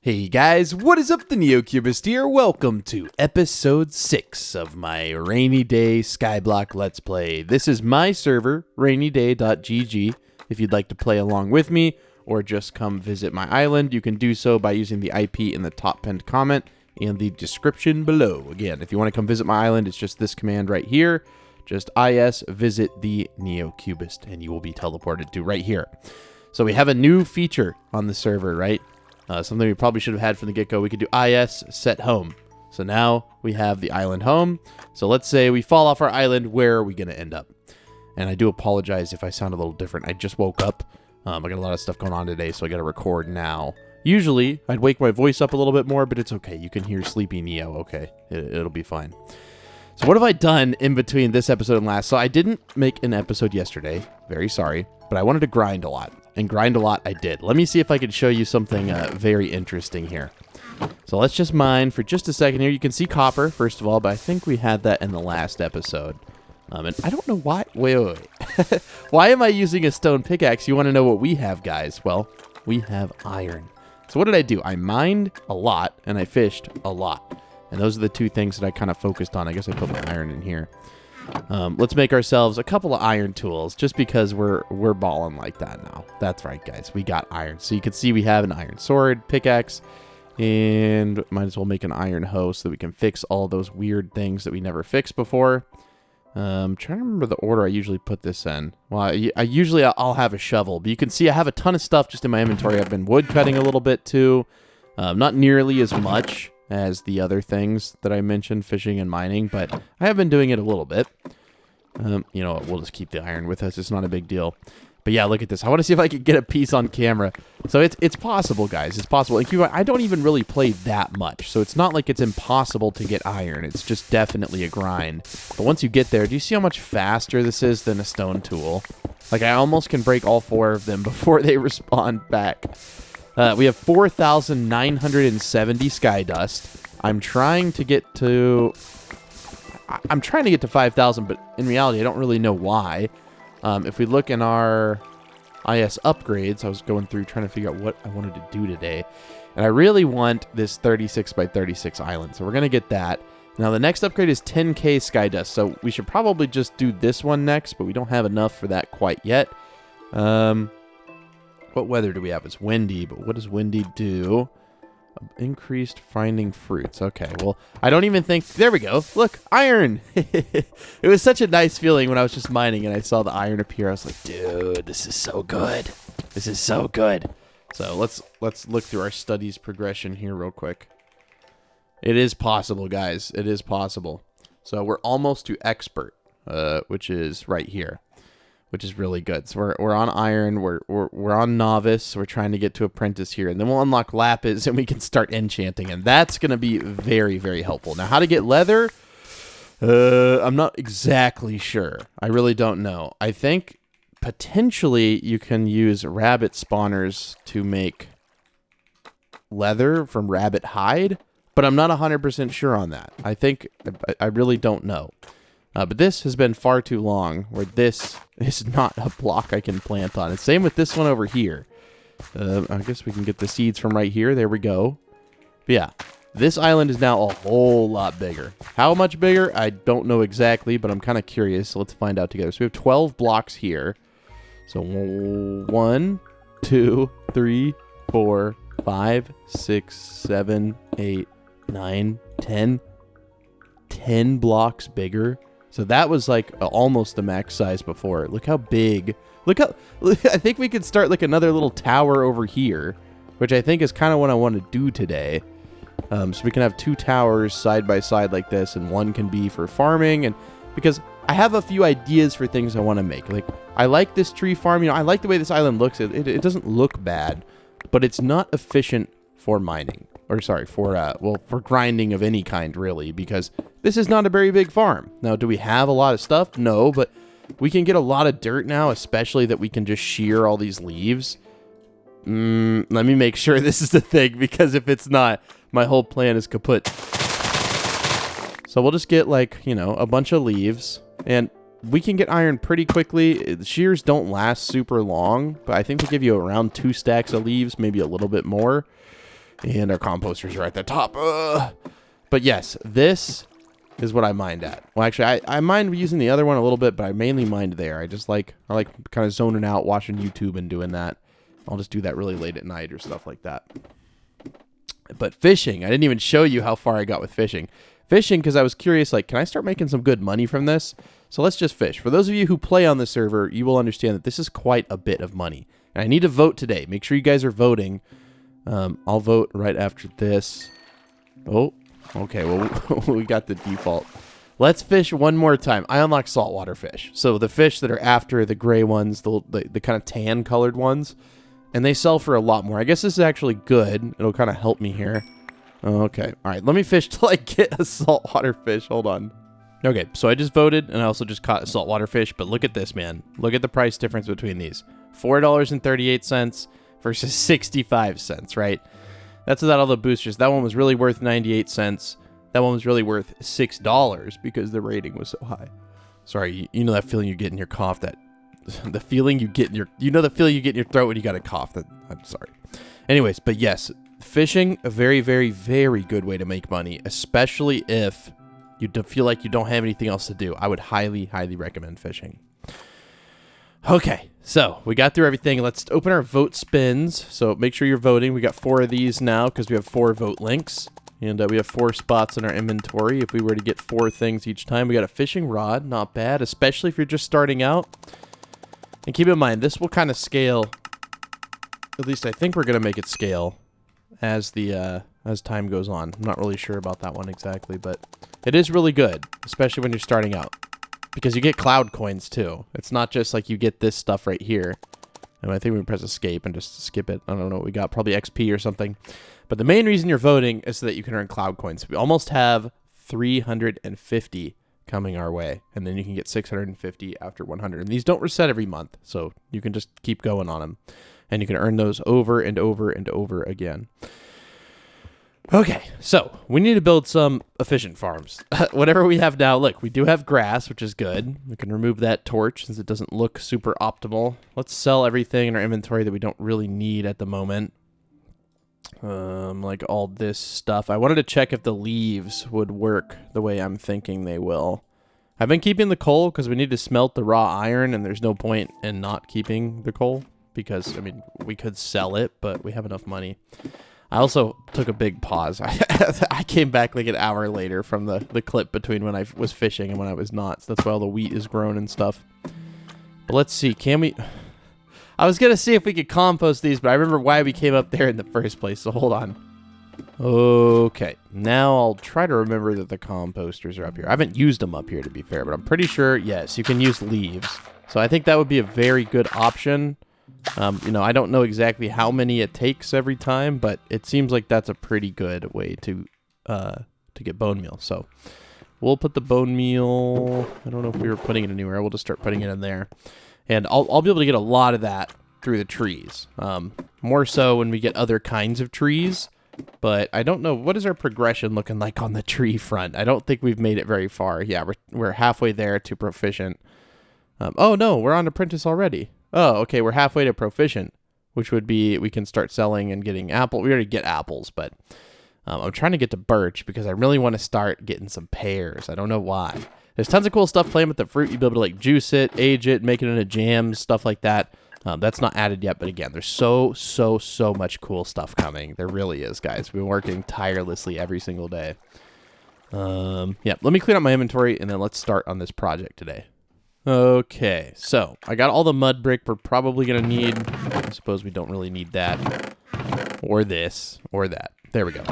Hey guys, what is up? The NeoCubist here. Welcome to episode 6 of my RainyDay Skyblock Let's Play. This is my server, RainyDay.gg. If you'd like to play along with me or just come visit my island, you can do so by using the IP in the top pinned comment in the description below. Again, if you want to come visit my island, it's just this command right here. Just is visit the NeoCubist and you will be teleported to right here. So we have a new feature on the server, right? Something we probably should have had from the get-go. We could do is set home. So now we have the island home. So let's say we fall off our island. Where are we going to end up? And I do apologize if I sound a little different. I just woke up. I got a lot of stuff going on today, so I got to record now. Usually, I'd wake my voice up a little bit more, but it's okay. You can hear Sleepy Neo. Okay, it'll be fine. So what have I done in between this episode and last? So I didn't make an episode yesterday. Very sorry. But I wanted to grind a lot. And grind a lot I did. Let me see if I can show you something very interesting here. So let's just mine for just a second here. You can see copper, first of all, but I think we had that in the last episode. And I don't know why. Wait. Why am I using a stone pickaxe? You want to know what we have, guys? Well, we have iron. So what did I do? I mined a lot, and I fished a lot. And those are the two things that I kind of focused on. I guess I put my iron in here. Let's make ourselves a couple of iron tools just because we're balling like that now. That's right, guys. We got iron. So you can see we have an iron sword, pickaxe, and might as well make an iron hoe so that we can fix all those weird things that we never fixed before. Trying to remember the order I usually put this in. Well, I'll have a shovel, but you can see I have a ton of stuff just in my inventory. I've been wood cutting a little bit too. Not nearly as much as the other things that I mentioned, fishing and mining, but I have been doing it a little bit. You know, we'll just keep the iron with us. It's not a big deal. But yeah, look at this. I want to see if I can get a piece on camera. So it's possible, guys. It's possible. And I don't even really play that much, so it's not like it's impossible to get iron. It's just definitely a grind. But once you get there, do you see how much faster this is than a stone tool? Like, I almost can break all 4 of them before they respond back. We have 4,970 sky dust. I'm trying to get to 5,000, but in reality, I don't really know why. If we look in our IS upgrades, I was going through trying to figure out what I wanted to do today. And I really want this 36 by 36 island. So we're going to get that. Now, the next upgrade is 10k sky dust. So we should probably just do this one next, but we don't have enough for that quite yet. What weather do we have? It's windy, but what does windy do? Increased finding fruits. Okay, well, I don't even think... There we go. Look, iron. It was such a nice feeling when I was just mining and I saw the iron appear. I was like, dude, this is so good. This is so good. So let's look through our studies progression here real quick. It is possible, guys. It is possible. So we're almost to expert, which is right here, which is really good. So we're on iron, we're on novice, we're trying to get to apprentice here, and then we'll unlock lapis and we can start enchanting, and that's going to be very, very helpful. Now, how to get leather? I'm not exactly sure. I really don't know. I think potentially you can use rabbit spawners to make leather from rabbit hide, but I'm not 100% sure on that. I really don't know. But this has been far too long, where this is not a block I can plant on. And same with this one over here. I guess we can get the seeds from right here. There we go. But yeah, this island is now a whole lot bigger. How much bigger? I don't know exactly, but I'm kind of curious. So let's find out together. So we have 12 blocks here. So 1, 2, 3, 4, 5, 6, 7, 8, 9, 10. 10 blocks bigger. So that was like almost the max size before. Look how big. Look, I think we could start like another little tower over here, which I think is kind of what I want to do today. So we can have 2 towers side by side like this, and one can be for farming. And because I have a few ideas for things I want to make. Like, I like this tree farm. You know, I like the way this island looks. It doesn't look bad, but it's not efficient for mining. Or sorry, for grinding of any kind, really, because this is not a very big farm. Now, do we have a lot of stuff? No, but we can get a lot of dirt now, especially that we can just shear all these leaves. Let me make sure this is the thing, because if it's not, my whole plan is kaput. So we'll just get, like, you know, a bunch of leaves, and we can get iron pretty quickly. The shears don't last super long, but I think they give you around 2 stacks of leaves, maybe a little bit more. And our composters are at the top. But yes, this is what I mined at. Well, actually, I mined using the other one a little bit, but I mainly mined there. I like kind of zoning out, watching YouTube and doing that. I'll just do that really late at night or stuff like that. But fishing, I didn't even show you how far I got with fishing. Fishing, because I was curious, like, can I start making some good money from this? So let's just fish. For those of you who play on the server, you will understand that this is quite a bit of money. And I need to vote today. Make sure you guys are voting. I'll vote right after this. Oh, okay, well, we got the default. Let's fish one more time. I unlocked saltwater fish. So the fish that are after the gray ones, the kind of tan colored ones, and they sell for a lot more. I guess this is actually good. It'll kind of help me here. Okay, all right, let me fish till I get a saltwater fish. Hold on. Okay, so I just voted, and I also just caught a saltwater fish, but look at this, man. Look at the price difference between these. $4.38 versus 65 cents, right? That's without all the boosters. That one was really worth 98 cents. That one was really worth $6 because the rating was so high. Sorry, you know that feeling you get in your cough, the feeling you get in your, the feeling you get in your throat when you got a cough. I'm sorry. Anyways, but yes, fishing, a very, very, very good way to make money, especially if you feel like you don't have anything else to do. I would highly, highly recommend fishing. Okay, so we got through everything. Let's open our vote spins. So make sure you're voting. We got 4 of these now because we have 4 vote links. And we have 4 spots in our inventory. If we were to get 4 things each time, we got a fishing rod. Not bad, especially if you're just starting out. And keep in mind, this will kind of scale. At least I think we're going to make it scale as time goes on. I'm not really sure about that one exactly, but it is really good, especially when you're starting out. Because you get cloud coins, too. It's not just like you get this stuff right here. And I think we can press escape and just skip it. I don't know what we got. Probably XP or something. But the main reason you're voting is so that you can earn cloud coins. We almost have 350 coming our way. And then you can get 650 after 100. And these don't reset every month. So you can just keep going on them. And you can earn those over and over and over again. Okay, so we need to build some efficient farms. Whatever we have now, look, we do have grass, which is good. We can remove that torch since it doesn't look super optimal. Let's sell everything in our inventory that we don't really need at the moment. Like all this stuff. I wanted to check if the leaves would work the way I'm thinking they will. I've been keeping the coal because we need to smelt the raw iron, and there's no point in not keeping the coal because, I mean, we could sell it, but we have enough money. I also took a big pause. I came back like an hour later from the clip between when I was fishing and when I was not. So that's why all the wheat is grown and stuff. But let's see. Can we... I was going to see if we could compost these, but I remember why we came up there in the first place. So hold on. Okay. Now I'll try to remember that the composters are up here. I haven't used them up here, to be fair, but I'm pretty sure, yes, you can use leaves. So I think that would be a very good option. I don't know exactly how many it takes every time, but it seems like that's a pretty good way to get bone meal. So we'll put the bone meal. I don't know if we were putting it anywhere. We'll just start putting it in there, and I'll be able to get a lot of that through the trees. More so when we get other kinds of trees, but I don't know what is our progression looking like on the tree front. I don't think we've made it very far. Yeah, we're halfway there to proficient. Oh no, we're on apprentice already. Oh, okay, we're halfway to proficient, which would be we can start selling and getting apple. We already get apples, but I'm trying to get to birch because I really want to start getting some pears. I don't know why. There's tons of cool stuff playing with the fruit. You'll be able to like juice it, age it, make it into jams, stuff like that. That's not added yet, but again, there's so much cool stuff coming. There really is, guys. We've been working tirelessly every single day. Yeah, let me clean up my inventory, and then let's start on this project today. Okay, so I got all the mud brick we're probably going to need. I suppose we don't really need that, or this, or that. There we go.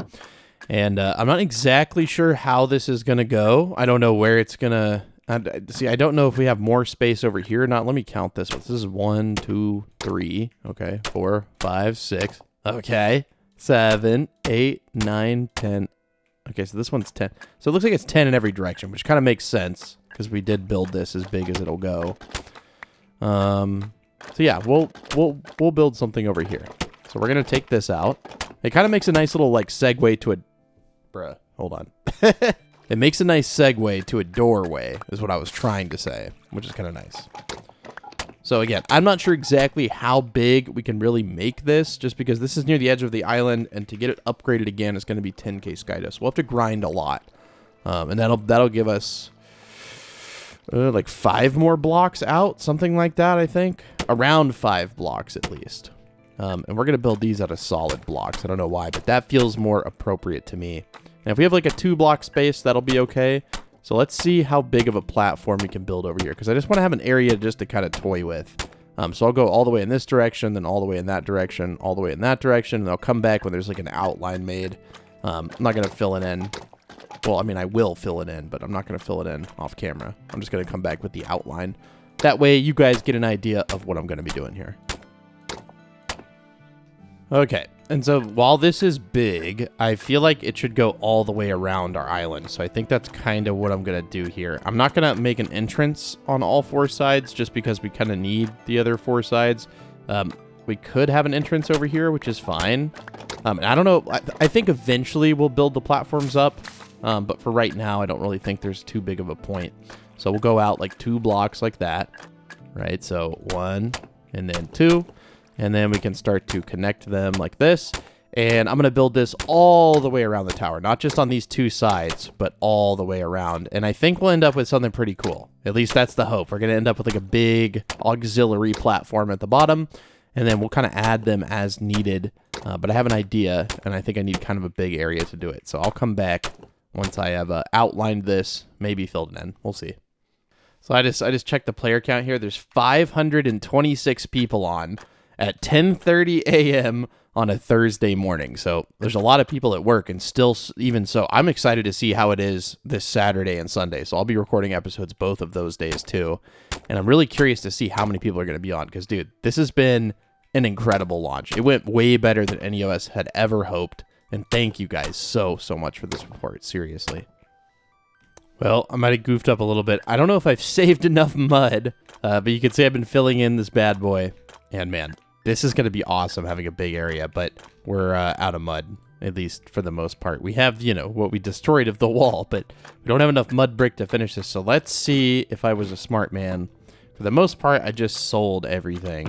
And I'm not exactly sure how this is going to go. I don't know where it's going to... See, I don't know if we have more space over here or not. Let me count this. This is 1, 2, 3. Okay, 4, 5, 6. Okay, 7, 8, 9, 10. Okay, so this one's 10. So it looks like it's 10 in every direction, which kind of makes sense because we did build this as big as it'll go. So yeah, we'll build something over here. So we're gonna take this out. It kind of makes a nice little like segue to a... Bruh, hold on. It makes a nice segue to a doorway, is what I was trying to say, which is kind of nice. So again, I'm not sure exactly how big we can really make this, just because this is near the edge of the island, and to get it upgraded again is going to be 10k Skydust. We'll have to grind a lot, and that'll give us like 5 more blocks out, something like that. I think around 5 blocks at least. And we're going to build these out of solid blocks. I don't know why, but that feels more appropriate to me. And if we have like a 2-block space, that'll be okay. So let's see how big of a platform we can build over here, because I just want to have an area just to kind of toy with. So I'll go all the way in this direction, then all the way in that direction, all the way in that direction, and I'll come back when there's like an outline made. I'm not going to fill it in. Well, I mean, I will fill it in, but I'm not going to fill it in off camera. I'm just going to come back with the outline. That way you guys get an idea of what I'm going to be doing here. Okay, and so while this is big, I feel like it should go all the way around our island. So I think that's kind of what I'm going to do here. I'm not going to make an entrance on all 4 sides just because we kind of need the other 4 sides. We could have an entrance over here, which is fine. And I don't know. I think eventually we'll build the platforms up. But for right now, I don't really think there's too big of a point. So we'll go out like 2 blocks like that, right? So 1 and then 2. And then we can start to connect them like this. And I'm going to build this all the way around the tower. Not just on these 2 sides, but all the way around. And I think we'll end up with something pretty cool. At least that's the hope. We're going to end up with like a big auxiliary platform at the bottom. And then we'll kind of add them as needed. But I have an idea, and I think I need kind of a big area to do it. So I'll come back once I have outlined this, maybe filled it in. We'll see. So I just checked the player count here. There's 526 people on at 10:30 a.m. on a Thursday morning. So there's a lot of people at work, and still, even so, I'm excited to see how it is this Saturday and Sunday. So I'll be recording episodes both of those days too. And I'm really curious to see how many people are going to be on, because, dude, this has been an incredible launch. It went way better than any of us had ever hoped. And thank you guys so much for this report. Seriously. Well, I might have goofed up a little bit. I don't know if I've saved enough mud, but you can see I've been filling in this bad boy. And man, this is going to be awesome having a big area, but we're out of mud, at least for the most part. We have, you know, what we destroyed of the wall, but we don't have enough mud brick to finish this. So let's see if I was a smart man. For the most part, I just sold everything.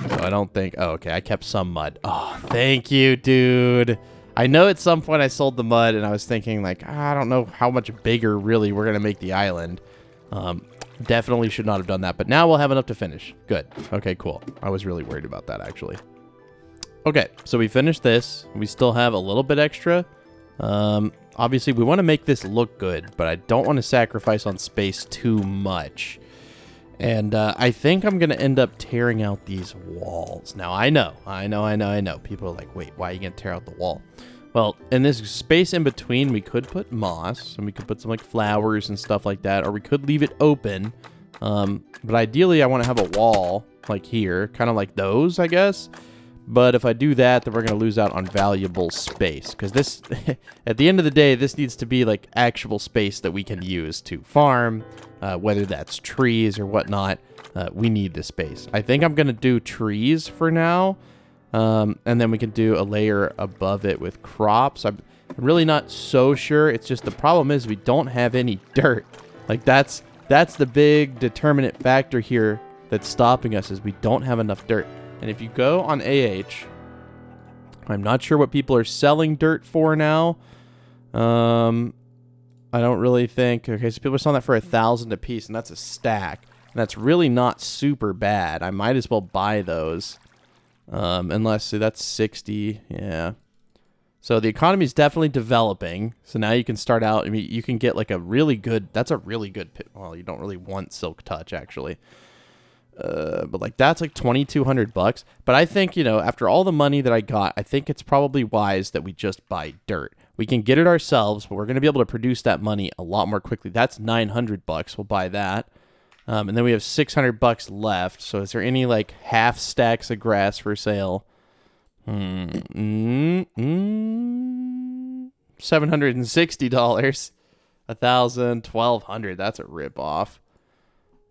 So I don't think... Oh, okay, I kept some mud. Oh, thank you, dude. I know at some point I sold the mud, and I was thinking, like, I don't know how much bigger, really, we're going to make the island. Definitely should not have done that, but now we'll have enough to finish. Good. Okay, cool. I was really worried about that, actually. Okay, so we finished this. We still have a little bit extra. Obviously, we want to make this look good, but I don't want to sacrifice on space too much. And I think I'm going to end up tearing out these walls. Now, I know. People are like, wait, why are you going to tear out the wall? Well, in this space in between, we could put moss, and we could put some like flowers and stuff like that, or we could leave it open. But ideally, I want to have a wall like here, kind of like those, I guess. But if I do that, then we're going to lose out on valuable space. Because this, at the end of the day, this needs to be like actual space that we can use to farm, whether that's trees or whatnot. We need this space. I think I'm going to do trees for now. And then we can do a layer above it with crops. I'm really not so sure. It's just the problem is we don't have any dirt. Like that's the big determinant factor here that's stopping us, is we don't have enough dirt. And if you go on AH, I'm not sure what people are selling dirt for now. I don't really think. Okay, so people are selling that for 1,000 a piece, and that's a stack. And that's really not super bad. I might as well buy those. Unless, so that's 60. Yeah. So the economy is definitely developing. So now you can start out. I mean, you can get like a really good. That's a really good. Well, you don't really want Silk Touch actually. But like that's like $2,200. But I think, you know, after all the money that I got, I think it's probably wise that we just buy dirt. We can get it ourselves, but we're going to be able to produce that money a lot more quickly. That's $900. We'll buy that. And then we have $600 left. So is there any like half stacks of grass for sale? $760. $1,000, $1,200. That's a rip off.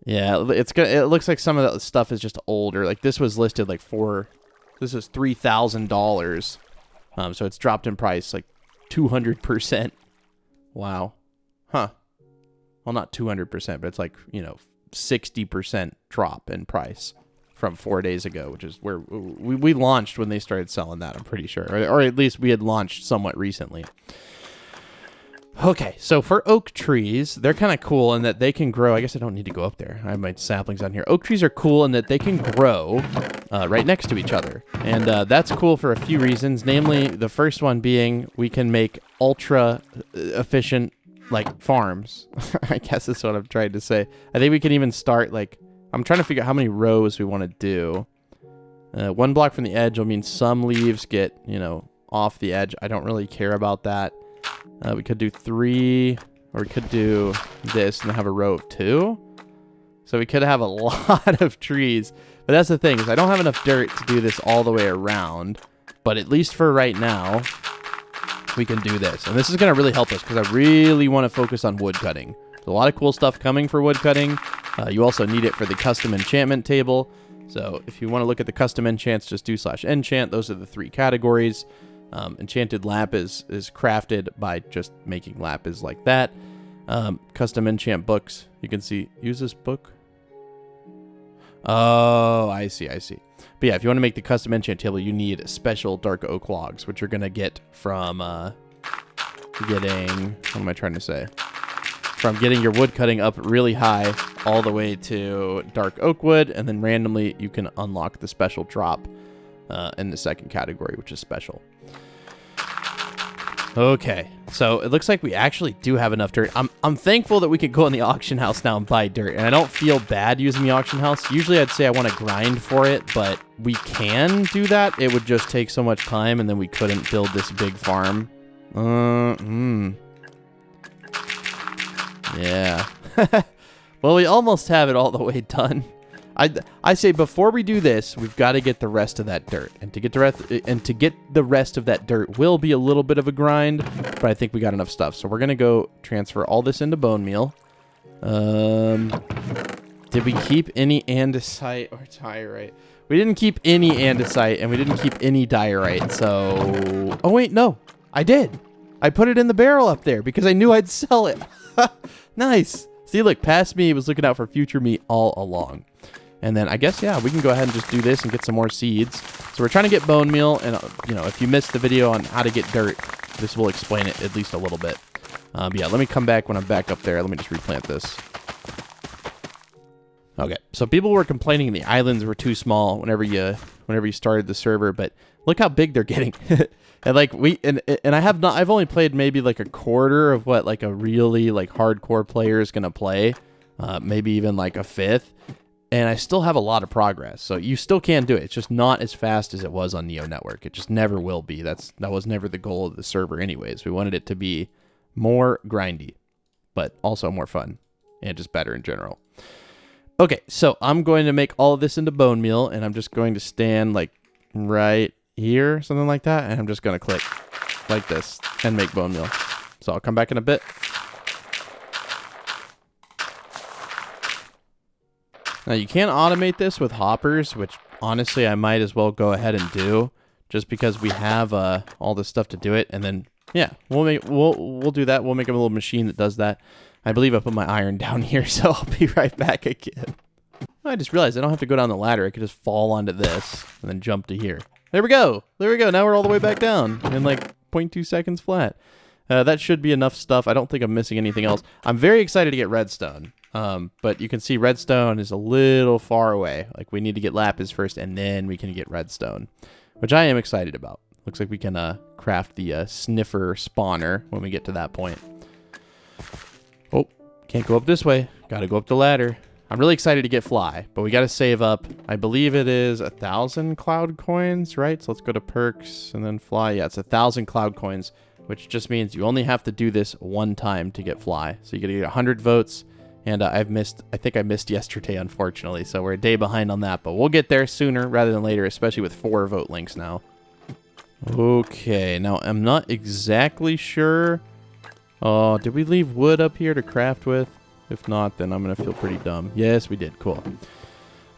Yeah, it looks like some of that stuff is just older. Like this was listed like this is $3,000. So it's dropped in price like 200%. Wow. Huh. Well, not 200%, but it's like, you know, 60% drop in price from 4 days ago, which is where we launched when they started selling that, I'm pretty sure. Or at least we had launched somewhat recently. Okay, so for oak trees, they're kind of cool in that they can grow. I guess I don't need to go up there. I have my saplings on here. Oak trees are cool in that they can grow right next to each other. And that's cool for a few reasons. Namely, the first one being we can make ultra efficient, like, farms. I guess that's what I'm trying to say. I think we can even start, like, I'm trying to figure out how many rows we want to do. 1 block from the edge will mean some leaves get, you know, off the edge. I don't really care about that. We could do 3, or we could do this and have a row of 2. So we could have a lot of trees. But that's the thing, is I don't have enough dirt to do this all the way around. But at least for right now, we can do this. And this is going to really help us, because I really want to focus on wood cutting. There's a lot of cool stuff coming for wood cutting. You also need it for the custom enchantment table. So if you want to look at the custom enchants, just do /enchant. Those are the 3 categories. Enchanted lapis is crafted by just making lapis like that. Custom enchant books, you can see, use this book. Oh, I see. But yeah, if you want to make the custom enchant table, you need special dark oak logs, which you're going to get from getting, what am I trying to say? From getting your wood cutting up really high all the way to dark oak wood, and then randomly you can unlock the special drop in the second category, which is special. Okay, so it looks like we actually do have enough dirt. I'm thankful that we can go in the auction house now and buy dirt, and I don't feel bad using the auction house. Usually I'd say I want to grind for it, but we can do that. It would just take so much time, and then we couldn't build this big farm. Yeah. Well, we almost have it all the way done. I say before we do this, we've got to get the rest of that dirt, and to get the rest of that dirt will be a little bit of a grind, but I think we got enough stuff. So we're gonna go transfer all this into bone meal. Did we keep any andesite or diorite? We didn't keep any andesite, and we didn't keep any diorite. So, oh wait, no, I did. I put it in the barrel up there because I knew I'd sell it. Nice. See, look, past me was looking out for future me all along. And then I guess, yeah, we can go ahead and just do this and get some more seeds. So we're trying to get bone meal. And, you know, if you missed the video on how to get dirt, this will explain it at least a little bit. But yeah, let me come back when I'm back up there. Let me just replant this. Okay, so people were complaining the islands were too small whenever you started the server, but look how big they're getting. And like I've only played maybe like a quarter of what like a really like hardcore player is gonna play, maybe even like a fifth. And I still have a lot of progress, so you still can do it. It's just not as fast as it was on Neo Network. It just never will be. That was never the goal of the server anyways. We wanted it to be more grindy, but also more fun, and just better in general. Okay, so I'm going to make all of this into bone meal, and I'm just going to stand like right here, something like that, and I'm just going to click like this and make bone meal. So I'll come back in a bit. Now, you can automate this with hoppers, which honestly I might as well go ahead and do, just because we have all this stuff to do it. And then, yeah, we'll do that. We'll make a little machine that does that. I believe I put my iron down here, so I'll be right back again. I just realized I don't have to go down the ladder. I could just fall onto this and then jump to here. There we go. There we go. Now we're all the way back down in like 0.2 seconds flat. That should be enough stuff. I don't think I'm missing anything else. I'm very excited to get redstone. But you can see redstone is a little far away. Like we need to get lapis first, and then we can get redstone, which I am excited about. Looks like we can craft the sniffer spawner when we get to that point. Oh, can't go up this way. Got to go up the ladder. I'm really excited to get fly, but we got to save up. I believe it is 1,000 cloud coins, right? So let's go to perks and then fly. Yeah, it's 1,000 cloud coins, which just means you only have to do this one time to get fly. So you got to get 100 votes. And I think I missed yesterday, unfortunately. So we're a day behind on that. But we'll get there sooner rather than later, especially with 4 vote links now. Okay, now I'm not exactly sure. Oh, did we leave wood up here to craft with? If not, then I'm going to feel pretty dumb. Yes, we did. Cool. I'm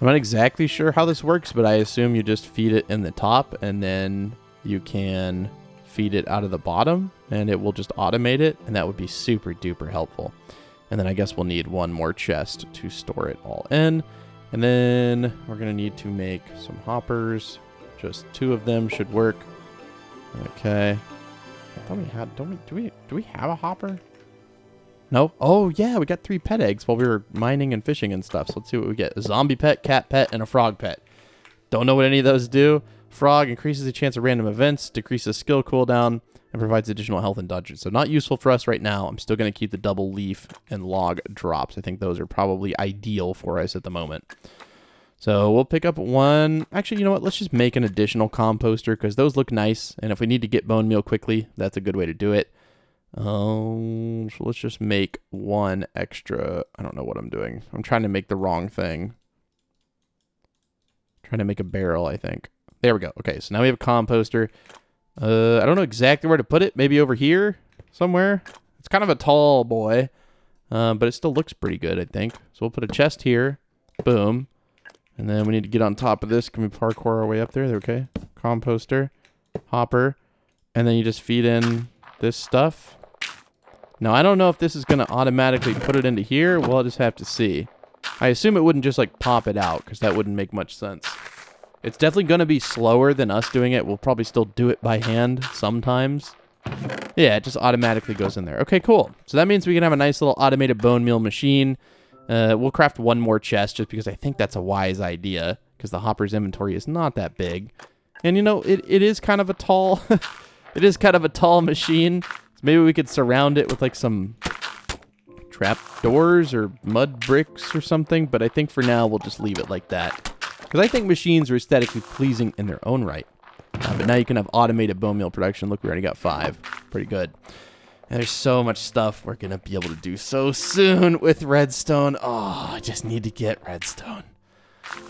not exactly sure how this works, but I assume you just feed it in the top, and then you can feed it out of the bottom, and it will just automate it, and that would be super duper helpful. And then I guess we'll need one more chest to store it all in. And then we're going to need to make some hoppers. Just 2 of them should work. Okay. I thought we had, do we have a hopper? No? Oh, yeah, we got 3 pet eggs while we were mining and fishing and stuff. So let's see what we get. A zombie pet, cat pet, and a frog pet. Don't know what any of those do. Frog increases the chance of random events, decreases skill cooldown, and provides additional health in dungeons. So not useful for us right now. I'm still going to keep the double leaf and log drops. I think those are probably ideal for us at the moment. So we'll pick up 1. Actually, you know what? Let's just make an additional composter because those look nice. And if we need to get bone meal quickly, that's a good way to do it. So let's just make 1 extra. I don't know what I'm doing. I'm trying to make the wrong thing. Trying to make a barrel, I think. There we go. Okay, so now we have a composter. I don't know exactly where to put it. Maybe over here somewhere. It's kind of a tall boy, but it still looks pretty good, I think. So we'll put a chest here. Boom. And then we need to get on top of this. Can we parkour our way up there? Okay. Composter. Hopper. And then you just feed in this stuff. Now, I don't know if this is going to automatically put it into here. We'll just have to see. I assume it wouldn't just, like, pop it out, because that wouldn't make much sense. It's definitely going to be slower than us doing it. We'll probably still do it by hand sometimes. Yeah, it just automatically goes in there. Okay, cool. So that means we can have a nice little automated bone meal machine. We'll craft 1 more chest just because I think that's a wise idea, because the hopper's inventory is not that big. And, you know, it is kind of a tall... it is kind of a tall machine. So maybe we could surround it with, like, some trap doors or mud bricks or something. But I think for now, we'll just leave it like that. Because I think machines are aesthetically pleasing in their own right. But now you can have automated bone meal production. Look, we already got 5. Pretty good. And there's so much stuff we're going to be able to do so soon with redstone. Oh, I just need to get redstone.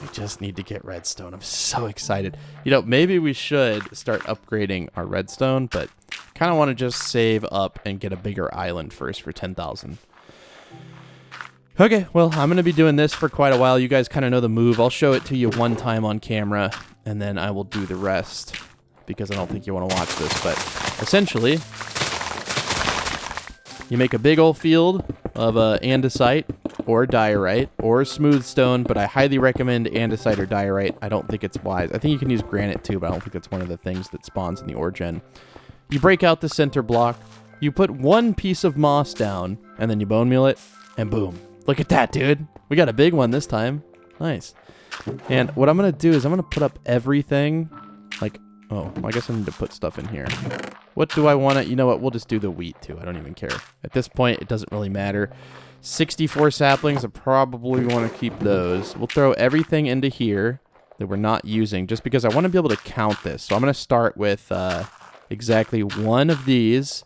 I just need to get redstone. I'm so excited. You know, maybe we should start upgrading our redstone, but kind of want to just save up and get a bigger island first for 10,000. Okay, well, I'm going to be doing this for quite a while. You guys kind of know the move. I'll show it to you one time on camera, and then I will do the rest, because I don't think you want to watch this. But essentially, you make a big old field of andesite or diorite or smooth stone, but I highly recommend andesite or diorite. I don't think it's wise. I think you can use granite too, but I don't think it's one of the things that spawns in the ore gen. You break out the center block, you put 1 piece of moss down, and then you bone meal it, and boom. Look at that, dude. We got a big one this time. Nice. And what I'm going to do is I'm going to put up everything. Like, oh, I guess I need to put stuff in here. What do I want to... You know what? We'll just do the wheat, too. I don't even care. At this point, it doesn't really matter. 64 saplings. I probably want to keep those. We'll throw everything into here that we're not using, just because I want to be able to count this. So I'm going to start with exactly 1 of these.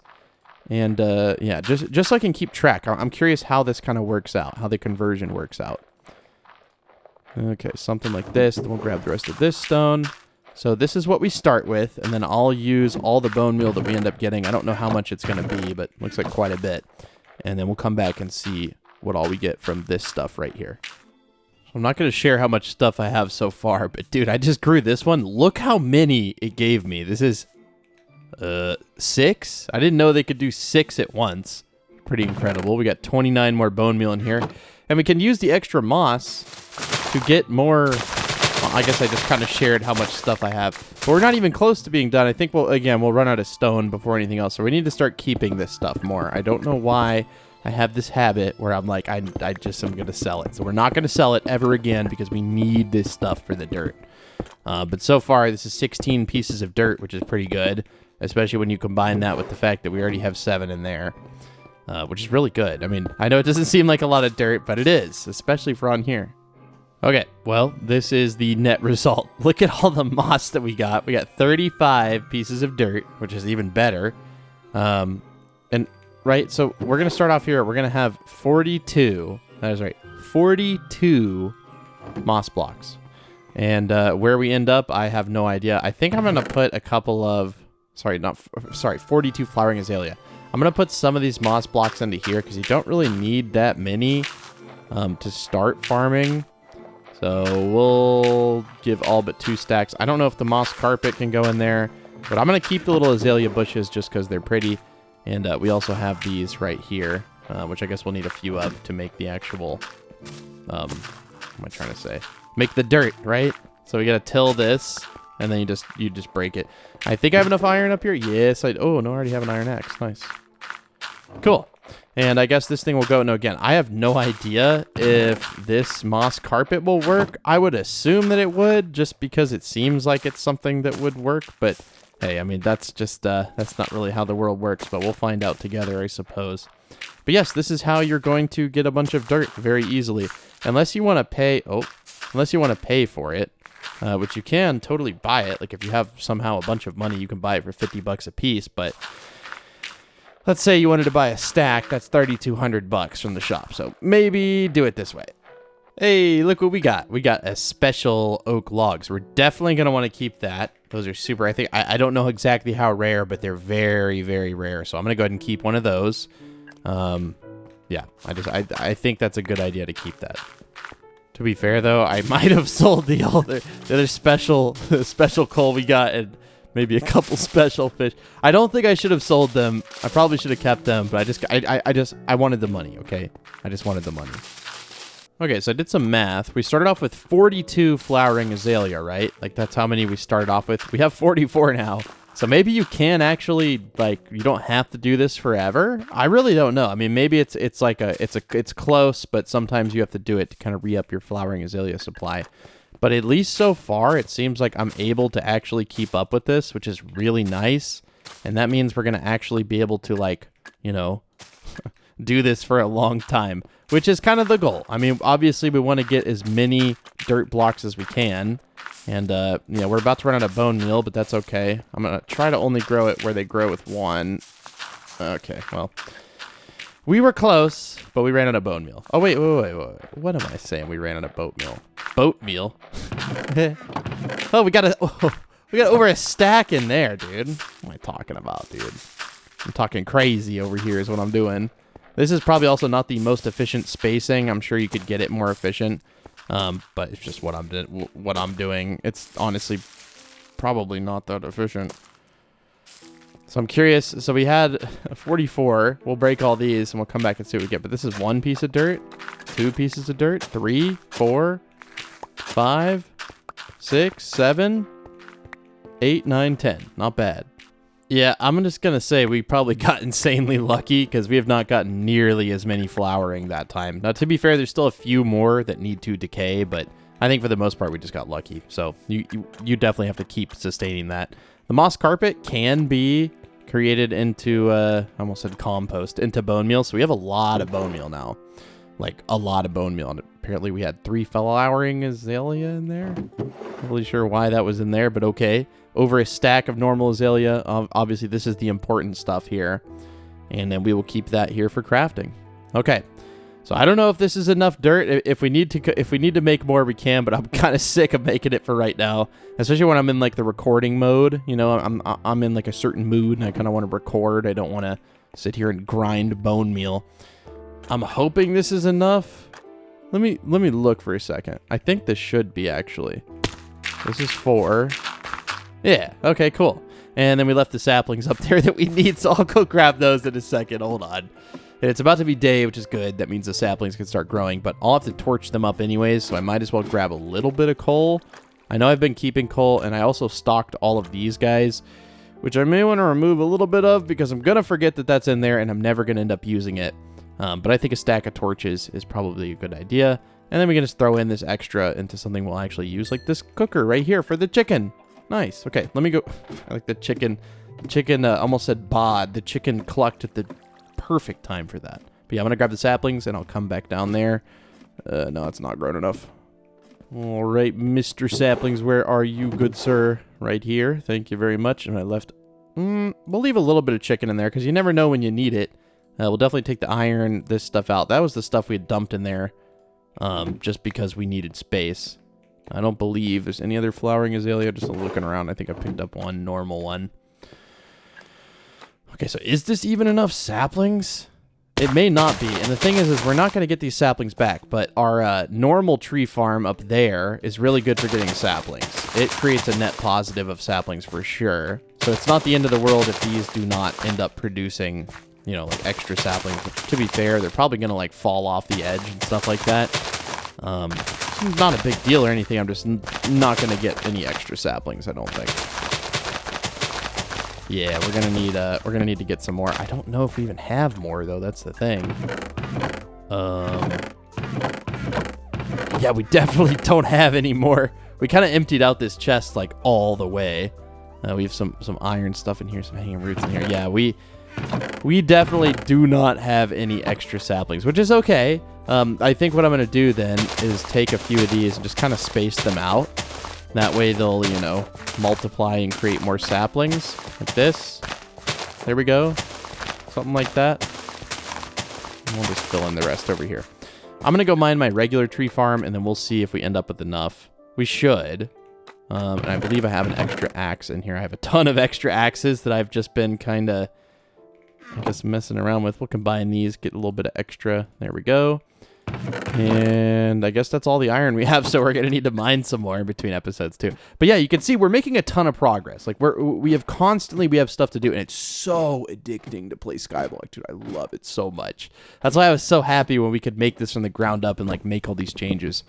And, yeah, just so I can keep track. I'm curious how this kind of works out, how the conversion works out. Okay, something like this. Then we'll grab the rest of this stone. So this is what we start with, and then I'll use all the bone meal that we end up getting. I don't know how much it's going to be, but looks like quite a bit. And then we'll come back and see what all we get from this stuff right here. I'm not going to share how much stuff I have so far, but dude, I just grew this one. Look how many it gave me. This is... 6? I didn't know they could do 6 at once. Pretty incredible. We got 29 more bone meal in here. And we can use the extra moss to get more... Well, I guess I just kind of shared how much stuff I have. But we're not even close to being done. I think, we'll run out of stone before anything else. So we need to start keeping this stuff more. I don't know why I have this habit where I'm like, I just am going to sell it. So we're not going to sell it ever again because we need this stuff for the dirt. But so far, this is 16 pieces of dirt, which is pretty good. Especially when you combine that with the fact that we already have 7 in there, which is really good. I mean, I know it doesn't seem like a lot of dirt, but it is, especially for on here. Okay, well, this is the net result. Look at all the moss that we got. We got 35 pieces of dirt, which is even better. And, right, so we're going to start off here. We're going to have 42, that is right, 42 moss blocks. And where we end up, I have no idea. I think I'm going to put a couple of... Sorry, 42 flowering azalea. I'm going to put some of these moss blocks into here because you don't really need that many to start farming. So we'll give all but 2 stacks. I don't know if the moss carpet can go in there, but I'm going to keep the little azalea bushes just because they're pretty. And we also have these right here. which I guess we'll need a few of to make the actual, what am I trying to say? Make the dirt, right? So we gotta till this, and then you just break it. I think I have enough iron up here. Yes, oh, no, I already have an iron axe. Nice. Cool. And I guess this thing will go. No, again, I have no idea if this moss carpet will work. I would assume that it would, just because it seems like it's something that would work. But hey, I mean, that's just, that's not really how the world works, but we'll find out together, I suppose. But yes, this is how you're going to get a bunch of dirt very easily. Unless you want to pay, unless you want to pay for it, which you can totally buy it. Like if you have somehow a bunch of money, you can buy it for 50 bucks a piece, but let's say you wanted to buy a stack, that's 3,200 bucks from the shop. So maybe do it this way. Hey, look what we got. We got a special oak logs. We're definitely going to want to keep that. Those are super, I don't know exactly how rare, but they're very, very rare. So I'm going to go ahead and keep one of those. Yeah, I think that's a good idea to keep that. To be fair, though, I might have sold the other special coal we got and maybe a couple special fish. I don't think I should have sold them. I probably should have kept them, but I wanted the money, okay? I just wanted the money. Okay, so I did some math. We started off with 42 flowering azalea, right? Like, that's how many we started off with. We have 44 now. So maybe you can actually, like, you don't have to do this forever. I really don't know. I mean, maybe it's close, but sometimes you have to do it to kind of re-up your flowering azalea supply. But at least so far, it seems like I'm able to actually keep up with this, which is really nice. And that means we're going to actually be able to, like, you know, do this for a long time, which is kind of the goal. I mean, obviously, we want to get as many dirt blocks as we can. And, yeah, we're about to run out of bone meal, but that's okay. I'm going to try to only grow it where they grow with one. Okay, well, we were close, but we ran out of bone meal. Oh, wait. What am I saying? We ran out of boat meal. Boat meal? Oh, we got over a stack in there, dude. What am I talking about, dude? I'm talking crazy over here is what I'm doing. This is probably also not the most efficient spacing. I'm sure you could get it more efficient. But it's just what I'm doing. It's honestly probably not that efficient. So I'm curious. So we had 44. We'll break all these and we'll come back and see what we get. But this is 1 piece of dirt, 2 pieces of dirt, 3, 4, 5, 6, 7, 8, 9, 10. Not bad. Yeah, I'm just going to say we probably got insanely lucky because we have not gotten nearly as many flowering that time. Now, to be fair, there's still a few more that need to decay, but I think for the most part, we just got lucky. So you definitely have to keep sustaining that. The moss carpet can be created into, I almost said compost, into bone meal. So we have a lot of bone meal now. Like, a lot of bone meal. And apparently we had 3 flowering azalea in there. Not really sure why that was in there, but okay. Over a stack of normal azalea. Obviously, this is the important stuff here. And then we will keep that here for crafting. Okay. So I don't know if this is enough dirt. If we need to make more, we can, but I'm kind of sick of making it for right now. Especially when I'm in like the recording mode. You know, I'm in like a certain mood and I kind of want to record. I don't want to sit here and grind bone meal. I'm hoping this is enough. Let me look for a second. I think this should be actually. This is 4. Yeah, okay, cool. And then we left the saplings up there that we need, so I'll go grab those in a second. Hold on. And it's about to be day, which is good. That means the saplings can start growing, but I'll have to torch them up anyways, so I might as well grab a little bit of coal. I know I've been keeping coal, and I also stocked all of these guys, which I may want to remove a little bit of because I'm going to forget that that's in there, and I'm never going to end up using it. But I think a stack of torches is probably a good idea. And then we can just throw in this extra into something we'll actually use, like this cooker right here for the chicken. Nice. Okay, let me go. I like the chicken. The chicken almost said bod. The chicken clucked at the perfect time for that. But yeah, I'm going to grab the saplings, and I'll come back down there. No, it's not grown enough. All right, Mr. Saplings, where are you, good sir? Right here. Thank you very much. And I left... we'll leave a little bit of chicken in there, because you never know when you need it. We'll definitely take the iron, this stuff out. That was the stuff we had dumped in there just because we needed space. I don't believe there's any other flowering azalea. Just looking around, I think I picked up one normal one. Okay, so is this even enough saplings? It may not be. And the thing is we're not going to get these saplings back. But our normal tree farm up there is really good for getting saplings. It creates a net positive of saplings for sure. So it's not the end of the world if these do not end up producing you know, like extra saplings, which, to be fair, they're probably going to like fall off the edge and stuff like that. Not a big deal or anything. I'm just not going to get any extra saplings, I don't think. Yeah, we're gonna need to get some more. I don't know if we even have more though. That's the thing. Yeah, we definitely don't have any more. We kind of emptied out this chest like all the way. We have some iron stuff in here, some hanging roots in here. Yeah, we definitely do not have any extra saplings, which is okay. I think what I'm gonna do then is take a few of these and just kind of space them out. That way they'll, you know, multiply and create more saplings like this. There we go. Something like that. And we'll just fill in the rest over here. I'm going to go mine my regular tree farm, and then we'll see if we end up with enough. We should. And I believe I have an extra axe in here. I have a ton of extra axes that I've just been kind of, I guess, messing around with. We'll combine these, get a little bit of extra. There we go. And I guess that's all the iron we have, so we're going to need to mine some more in between episodes too. But yeah, you can see we're making a ton of progress. Like we have stuff to do, and it's so addicting to play Skyblock, dude. I love it so much. That's why I was so happy when we could make this from the ground up and like make all these changes.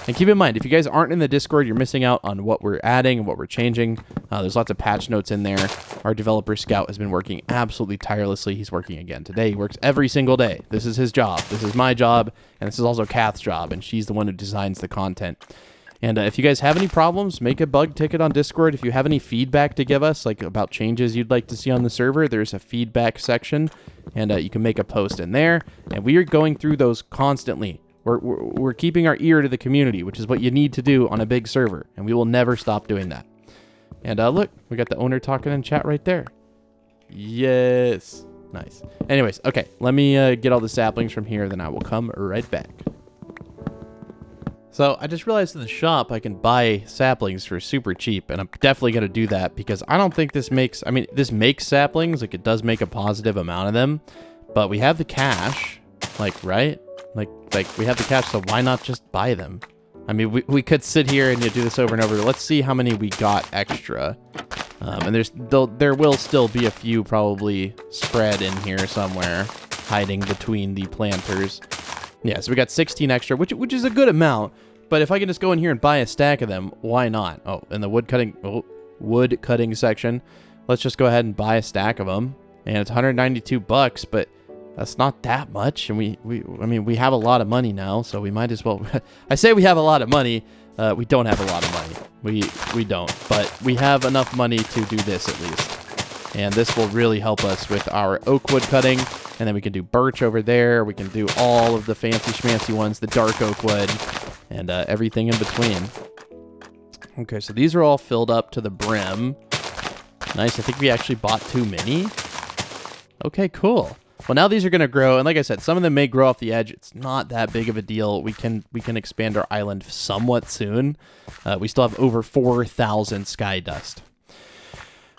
And keep in mind, if you guys aren't in the Discord, you're missing out on what we're adding and what we're changing. There's lots of patch notes in there. Our developer Scout has been working absolutely tirelessly. He's working again today. He works every single day. This is his job. This is my job. And this is also Kath's job, and she's the one who designs the content. And if you guys have any problems, make a bug ticket on Discord. If you have any feedback to give us, like about changes you'd like to see on the server, there's a feedback section, and you can make a post in there. And we are going through those constantly. We're keeping our ear to the community, which is what you need to do on a big server, and we will never stop doing that. And look, we got the owner talking in chat right there. Yes. Nice. Anyways, okay, let me get all the saplings from here, then I will come right back. So I just realized in the shop I can buy saplings for super cheap, and I'm definitely going to do that because I don't think this makes, I mean, this makes saplings, like it does make a positive amount of them, but we have the cash, like, right? Like we have the cash, so why not just buy them? I mean, we could sit here and do this over and over. Let's see how many we got extra. And there will still be a few probably spread in here somewhere, hiding between the planters. Yeah, so we got 16 extra, which is a good amount. But if I can just go in here and buy a stack of them, why not? Oh, in the wood cutting section, let's just go ahead and buy a stack of them. And it's 192 bucks, but that's not that much. And I mean, we have a lot of money now, so we might as well. I say we have a lot of money. We don't have a lot of money. We don't, but we have enough money to do this at least. And this will really help us with our oak wood cutting. And then we can do birch over there. We can do all of the fancy schmancy ones, the dark oak wood, and everything in between. Okay, so these are all filled up to the brim. Nice. I think we actually bought too many. Okay, cool. Well, now these are going to grow, and like I said, some of them may grow off the edge. It's not that big of a deal. We can expand our island somewhat soon. We still have over 4,000 sky dust.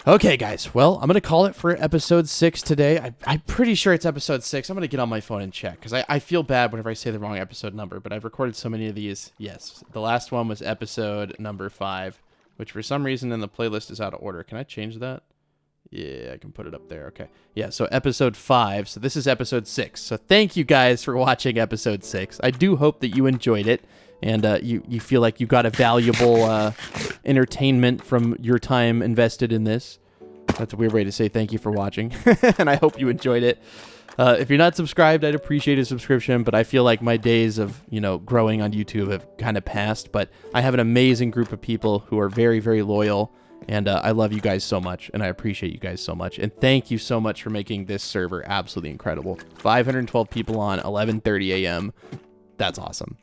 Okay, guys. Well, I'm going to call it for episode 6 today. I'm pretty sure it's episode 6. I'm going to get on my phone and check, because I feel bad whenever I say the wrong episode number, but I've recorded so many of these. Yes, the last one was episode number 5, which for some reason in the playlist is out of order. Can I change that? Yeah, I can put it up there. Okay. Yeah, so episode 5. So this is episode 6. So thank you guys for watching episode 6. I do hope that you enjoyed it and you feel like you got a valuable entertainment from your time invested in this. That's a weird way to say thank you for watching. And I hope you enjoyed it. If you're not subscribed, I'd appreciate a subscription, but I feel like my days of, growing on YouTube have kind of passed, but I have an amazing group of people who are very, very loyal. And I love you guys so much, and I appreciate you guys so much. And thank you so much for making this server absolutely incredible. 512 people on 11:30 a.m. That's awesome.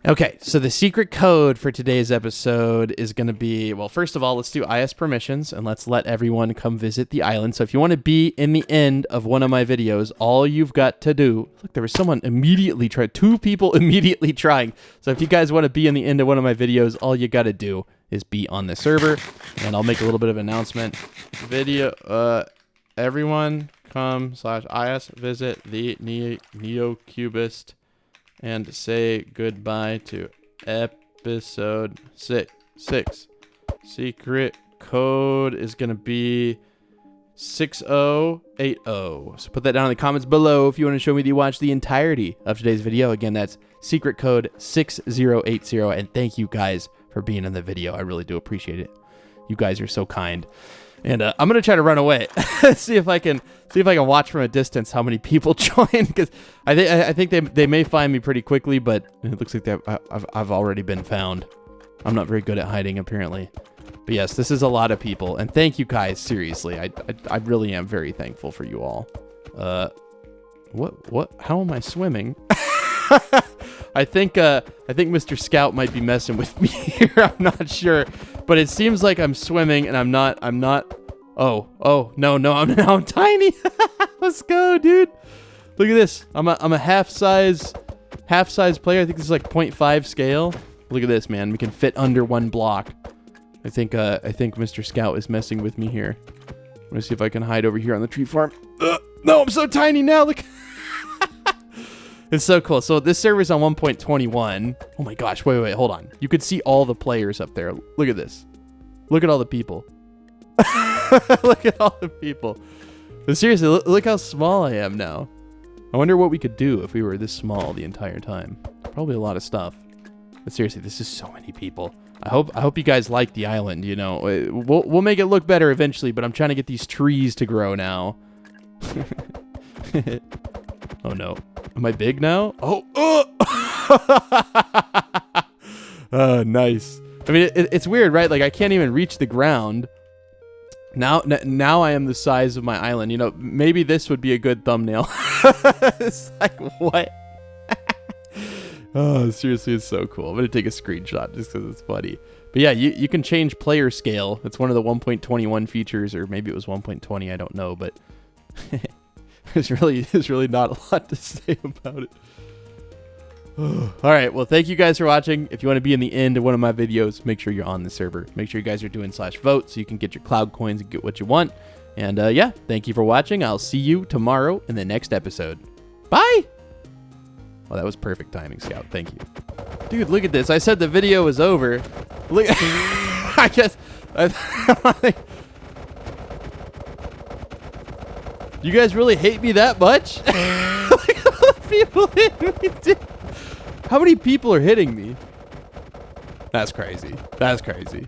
Okay, so the secret code for today's episode is going to be, well, first of all, let's do IS permissions, and let's let everyone come visit the island. So if you want to be in the end of one of my videos, all you've got to do, look, there was someone immediately trying, 2 people immediately trying. So if you guys want to be in the end of one of my videos, all you got to do is be on the server, and I'll make a little bit of an announcement. Everyone come /IS visit the NeoCubist and say goodbye to episode 6. Secret code is going to be 6080. So put that down in the comments below if you want to show me that you watched the entirety of today's video. Again, that's secret code 6080. And thank you guys for being in the video. I really do appreciate it. You guys are so kind. And I'm gonna try to run away. see if I can watch from a distance how many people join, because I think they may find me pretty quickly, but it looks like I've already been found. I'm not very good at hiding, apparently. But yes, this is a lot of people, and thank you guys. Seriously, I really am very thankful for you all. What? How am I swimming? I think Mr. Scout might be messing with me here. I'm not sure, but it seems like I'm swimming, and I'm not. Oh no, I'm tiny. Let's go, dude. Look at this. I'm a half size player. I think this is like 0.5 scale. Look at this, man. We can fit under one block. I think Mr. Scout is messing with me here. I'm gonna see if I can hide over here on the tree farm. No, I'm so tiny now. Look. It's so cool. So this server's on 1.21. Oh my gosh. Wait, hold on. You could see all the players up there. Look at this. Look at all the people. Look at all the people. But seriously, look how small I am now. I wonder what we could do if we were this small the entire time. Probably a lot of stuff. But seriously, this is so many people. I hope you guys like the island, you know. We'll make it look better eventually, but I'm trying to get these trees to grow now. Oh no. Am I big now? Oh, nice. I mean, it's weird, right? Like, I can't even reach the ground. Now I am the size of my island. You know, maybe this would be a good thumbnail. It's like, what? Oh, seriously, it's so cool. I'm going to take a screenshot just because it's funny. But yeah, you can change player scale. It's one of the 1.21 features, or maybe it was 1.20. I don't know, but there's really not a lot to say about it. All right, well, thank you guys for watching. If you want to be in the end of one of my videos, make sure you're on the server. Make sure you guys are doing /vote so you can get your cloud coins and get what you want. And yeah, thank you for watching. I'll see you tomorrow in the next episode. Bye! Oh, that was perfect timing, Scout. Thank you. Dude, look at this. I said the video was over. Look, I guess... You guys really hate me that much? Look at all the people hitting me, dude. How many people are hitting me? That's crazy. That's crazy.